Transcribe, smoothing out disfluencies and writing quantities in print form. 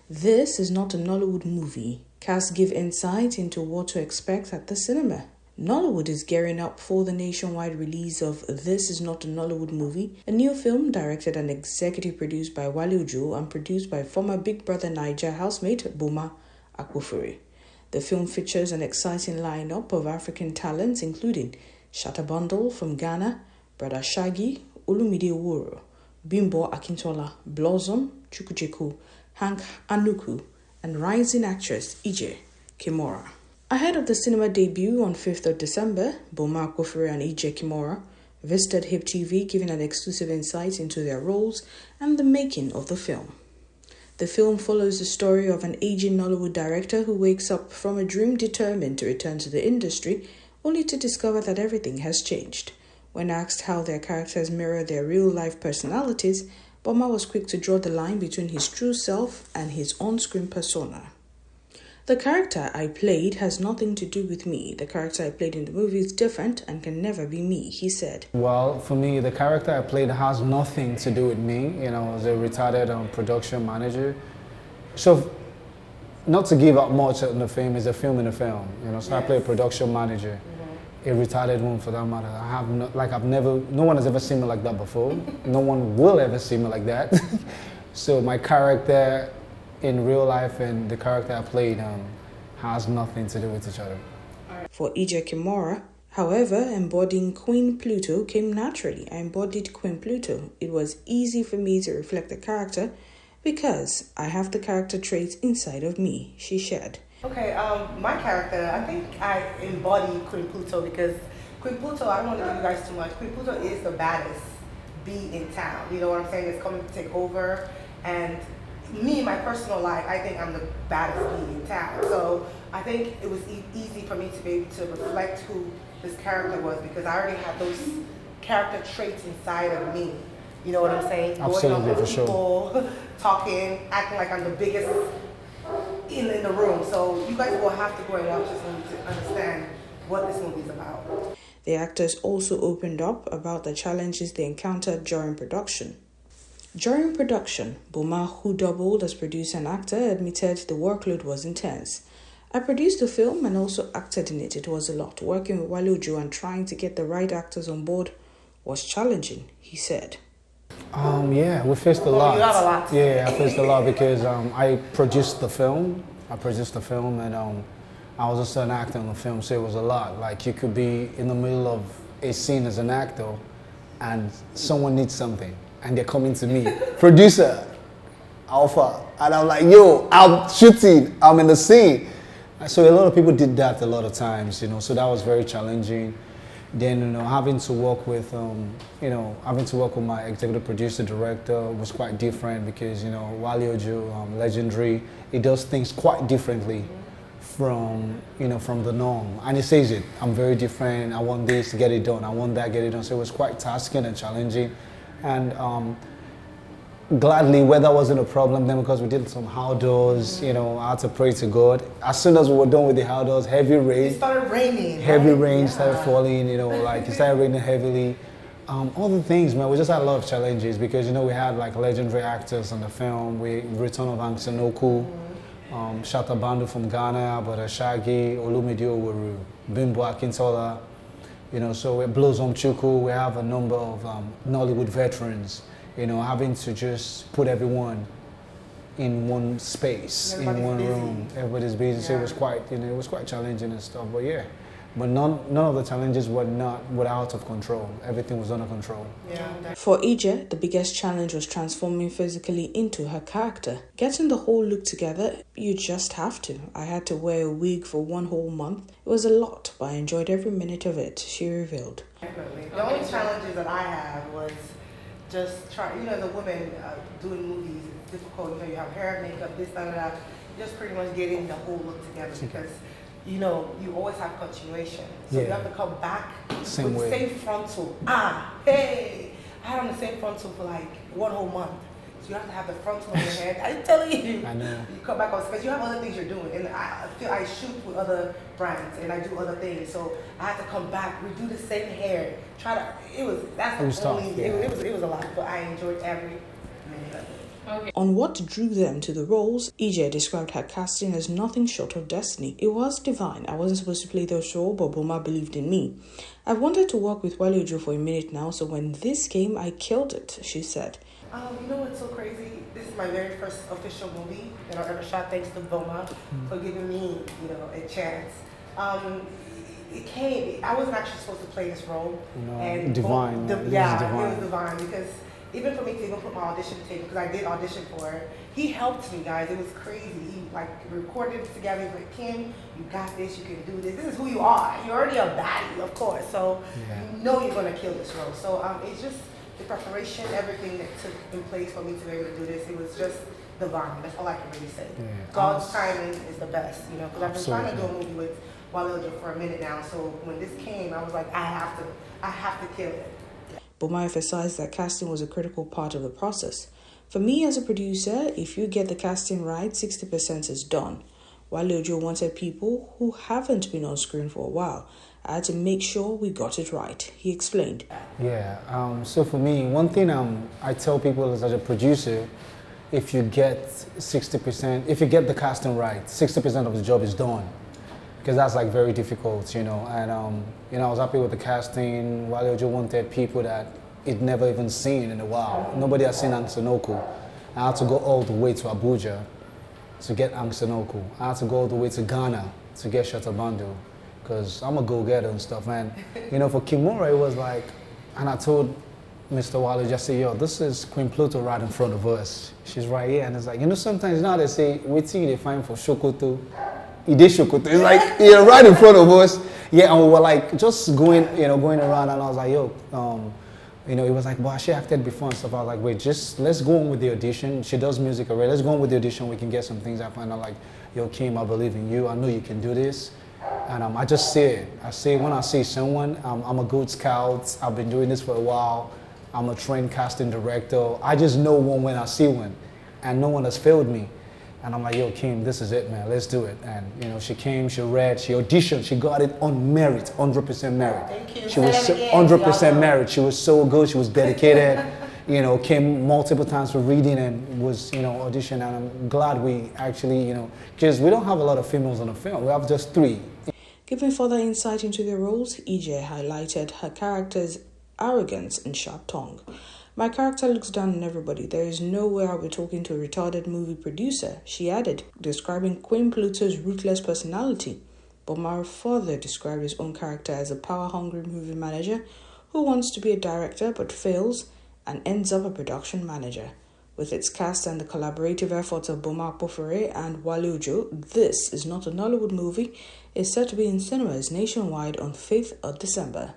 This is not a Nollywood movie. Cast give insight into what to expect at the cinema. Nollywood is gearing up for the nationwide release of This Is Not a Nollywood Movie, a new film directed and executive produced by Wale Ojo and produced by former Big Brother Naija housemate Boma Akpofure. The film features an exciting lineup of African talents including Shatta Bandle from Ghana, Broda Shaggi, Olumide Oworu, Bimbo Akintola, Blossom, Chukwujekwu, Hank Anuku, and rising actress Ije Kimora. Ahead of the cinema debut on 5th of December, Boma Akpofure and Ije Kimora visited HipTV, giving an exclusive insight into their roles and the making of the film. The film follows the story of an aging Nollywood director who wakes up from a dream determined to return to the industry, only to discover that everything has changed. When asked how their characters mirror their real-life personalities, Boma was quick to draw the line between his true self and his on-screen persona. The character I played has nothing to do with me. The character I played in the movie is different and can never be me, he said. Well, for me, the character I played has nothing to do with me. You know, as a retired production manager. So, not to give up much on the film, is a film in a film. You know, so yes. I play a production manager. A retired one for that matter. No one has ever seen me like that before. No one will ever see me like that. So my character in real life and the character I played has nothing to do with each other. For Ije Kimora, however, embodying Queen Pluto came naturally. I embodied Queen Pluto. It was easy for me to reflect the character because I have the character traits inside of me, she shared. Okay, my character, I think I embody Queen Pluto because Queen Pluto, I don't want to give you guys too much, Queen Pluto is the baddest bee in town. You know what I'm saying? It's coming to take over. And me, in my personal life, I think I'm the baddest bee in town. So I think it was easy for me to be able to reflect who this character was because I already had those character traits inside of me. You know what I'm saying? Absolutely, going up with for people, sure. talking, acting like I'm the biggest in the room. So you guys will have to go and watch this movie to understand what this movie is about. The actors also opened up about the challenges they encountered during production. During production, Boma, who doubled as producer and actor, admitted the workload was intense. I produced the film and also acted in it. It was a lot. Working with Wale Ojo and trying to get the right actors on board was challenging, he said. Yeah, we faced a lot. You have a lot. Yeah, I faced a lot because I produced the film. And I was also an actor in the film, so it was a lot. Like you could be in the middle of a scene as an actor and someone needs something and they're coming to me, producer, Alpha, and I'm like, yo, I'm shooting, I'm in the scene. So a lot of people did that a lot of times, you know, so that was very challenging. Then, you know, having to work with my executive producer, director was quite different because, you know, Wale Ojo, legendary, he does things quite differently from the norm. And he says it, I'm very different, I want this to get it done, I want that, get it done. So it was quite tasking and challenging. And gladly, weather wasn't a problem then because we did some outdoors, you know, I had to pray to God. As soon as we were done with the outdoors, heavy rain. It started raining. Heavy rain started falling, you know, like it started raining heavily. All the things, man, we just had a lot of challenges because, you know, we had like legendary actors in the film. We return of Anuku, Shatta Bandle from Ghana, Broda Shaggi, Olumide Oworu, Bimbo Akintola. You know, so we Blossom Chuku, we have a number of Nollywood veterans, you know, having to just put everyone in one space, in one room. Everybody's busy, so it was quite, you know, it was quite challenging and stuff, but yeah. But none of the challenges were out of control. Everything was under control. Yeah. For Ije, the biggest challenge was transforming physically into her character. Getting the whole look together, you just have to. I had to wear a wig for 1 whole month. It was a lot, but I enjoyed every minute of it, she revealed. Definitely. The only challenges that I had was just trying, you know, the women doing movies, it's difficult. You know, you have hair, makeup, this, that. Just pretty much getting the whole look together because you know, you always have continuation. So you have to come back with the same frontal. Hey! I had on the same frontal for like 1 whole month. So you have to have the frontal on your head. I'm telling you. I know. You come back on, because you have other things you're doing. And I feel I shoot with other brands and I do other things. So I had to come back, redo the same hair. It was a lot. But I enjoyed every minute of it. Okay. On what drew them to the roles, Ije described her casting as nothing short of destiny. It was divine. I wasn't supposed to play those roles, but Boma believed in me. I've wanted to work with Wale Ojo for a minute now, so when this came, I killed it, she said. You know what's so crazy? This is my very first official movie that I've ever shot, thanks to Boma for giving me, a chance. I wasn't actually supposed to play this role. And divine. It was divine because even for me to even put my audition tape, because I did audition for it, he helped me, guys. It was crazy. He recorded it together. He's like, Kim, you got this. You can do this. This is who you are. You're already a baddie, of course. So you know you're gonna kill this role. So it's just the preparation, everything that took in place for me to be able to do this. It was just divine. That's all I can really say. Yeah. God's timing is the best, because I've been trying to do a movie with Wale Ojo for a minute now. So when this came, I was like, I have to kill it. Boma emphasized that casting was a critical part of the process. For me as a producer, if you get the casting right, 60% is done. Wale Ojo wanted people who haven't been on screen for a while. I had to make sure we got it right, he explained. Yeah, so for me, one thing I tell people is as a producer, if you get 60%, if you get the casting right, 60% of the job is done. Because that's very difficult, and I was happy with the casting. Wale Ojo wanted people that he'd never even seen in a while. Nobody has seen Anuku. I had to go all the way to Abuja to get Anuku. I had to go all the way to Ghana to get Shatta Bandle, because I'm a go-getter and stuff. And for Kimora, it was and I told Mr. Wale, just say, yo, this is Queen Pluto right in front of us. She's right here, and it's sometimes now they say, wait till they find for Shokoto. It's right in front of us. Yeah, and we were just going around, and I was like, yo, he was like, well, she acted before and stuff. I was like, wait, just let's go on with the audition. She does music already. Let's go on with the audition. We can get some things up. And I'm like, yo, Kim, I believe in you. I know you can do this. And I just say it. I say when I see someone, I'm a good scout. I've been doing this for a while. I'm a trained casting director. I just know one when I see one, and no one has failed me. And I'm like, yo, Kim, this is it, man. Let's do it. And, she came, she read, she auditioned. She got it on merit, 100% merit. Thank you. She was 100% merit. She was so good. She was dedicated. Came multiple times for reading and was, auditioned. And I'm glad we actually, because we don't have a lot of females on the film. We have just 3. Giving further insight into their roles, Ije highlighted her character's arrogance and sharp tongue. My character looks down on everybody. There is no way I'll be talking to a retarded movie producer, she added, describing Queen Pluto's ruthless personality. Boma further described his own character as a power-hungry movie manager who wants to be a director but fails and ends up a production manager. With its cast and the collaborative efforts of Boma Akpofure and Wale Ojo, This Is Not a Nollywood Movie is set to be in cinemas nationwide on 5th of December.